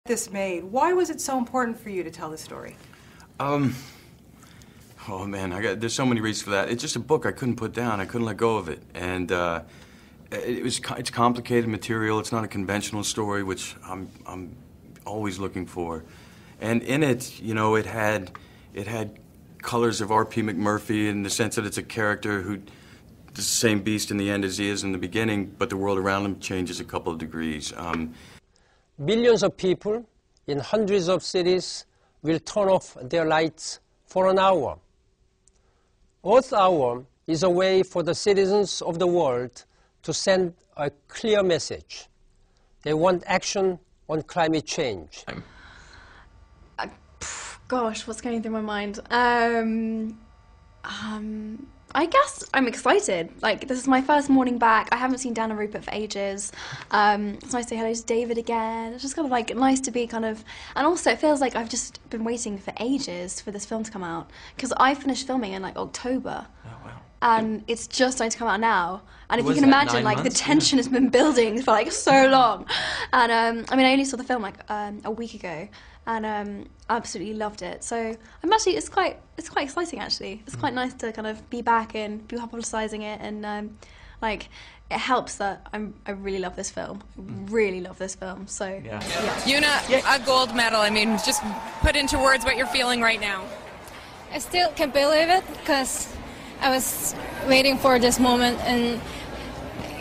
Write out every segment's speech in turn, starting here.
This made. Why was it so important for you to tell this story? Oh man, there's so many reasons for that. It's just a book I couldn't put down. I couldn't let go of it, and it's complicated material. It's not a conventional story, which I'm always looking for. And in it, you know, it had colors of R.P. McMurphy in the sense that it's a character who the same beast in the end as he is in the beginning, but the world around him changes a couple of degrees. Millions of people in hundreds of cities will turn off their lights for an hour. Earth Hour is a way for the citizens of the world to send a clear message. They want action on climate change. Gosh, what's going through my mind? I guess I'm excited. Like, this is my first morning back. I haven't seen Dan and Rupert for ages. It's nice to say hello to David again. It's just kind of like nice to be kind of, and also it feels like I've just been waiting for ages for this film to come out, because I finished filming in like October. Oh, wow. And it's just starting to come out now. And if you can imagine, like, the tension has been building for like so long. And I mean, I only saw the film like a week ago, and absolutely loved it. So I'm actually, it's quite exciting actually. It's quite nice to kind of be back and be publicising it, and like, it helps that I really love this film. Really love this film. So yeah. Yuna, a gold medal. I mean, just put into words what you're feeling right now. I still can't believe it, because I was waiting for this moment, and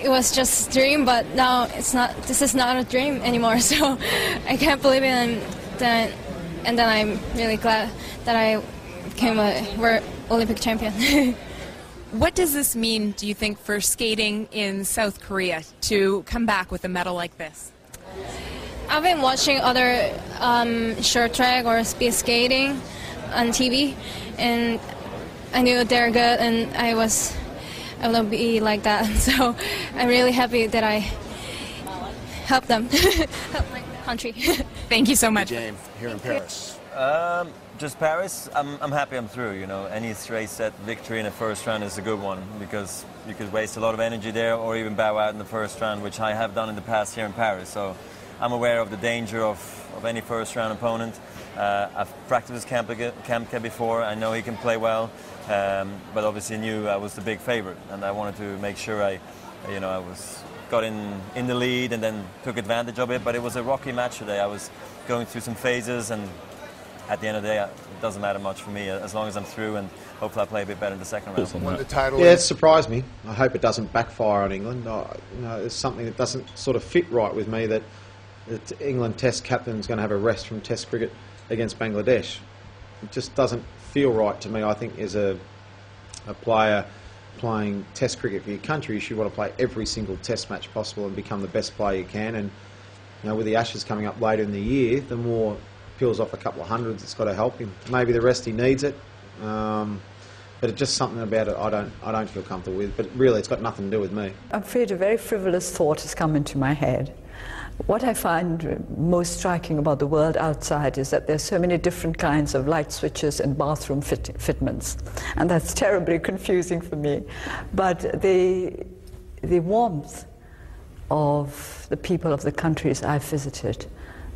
it was just a dream, but now it's not. This is not a dream anymore, so I can't believe it, and then I'm really glad that I became a Olympic champion. What does this mean, do you think, for skating in South Korea to come back with a medal like this? I've been watching other short track or speed skating on TV, and I knew they're good, and I will be like that. So I'm really happy that I helped them, help my country. Thank you so much. James, here in Paris. Just Paris. I'm happy I'm through. You know, any straight set victory in the first round is a good one, because you could waste a lot of energy there, or even bow out in the first round, which I have done in the past here in Paris. So I'm aware of the danger of any first round opponent. I've practiced Kemke before. I know he can play well, but obviously knew I was the big favorite, and I wanted to make sure I got in the lead and then took advantage of it. But it was a rocky match today. I was going through some phases, and at the end of the day, it doesn't matter much for me as long as I'm through, and hopefully I play a bit better in the second round. The title it surprised me. I hope it doesn't backfire on England. It's something that doesn't sort of fit right with me, that the England Test captain is going to have a rest from Test cricket against Bangladesh. It just doesn't feel right to me. I think as a player playing Test cricket for your country, you should want to play every single Test match possible and become the best player you can. And you know, with the Ashes coming up later in the year, the more peels off a couple of hundreds, it's got to help him. Maybe the rest he needs it, but it's just something about it I don't feel comfortable with. But really, it's got nothing to do with me. I'm afraid a very frivolous thought has come into my head. What I find most striking about the world outside is that there's so many different kinds of light switches and bathroom fitments, and that's terribly confusing for me. But the warmth of the people of the countries I've visited,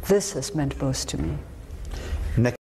this has meant most to me.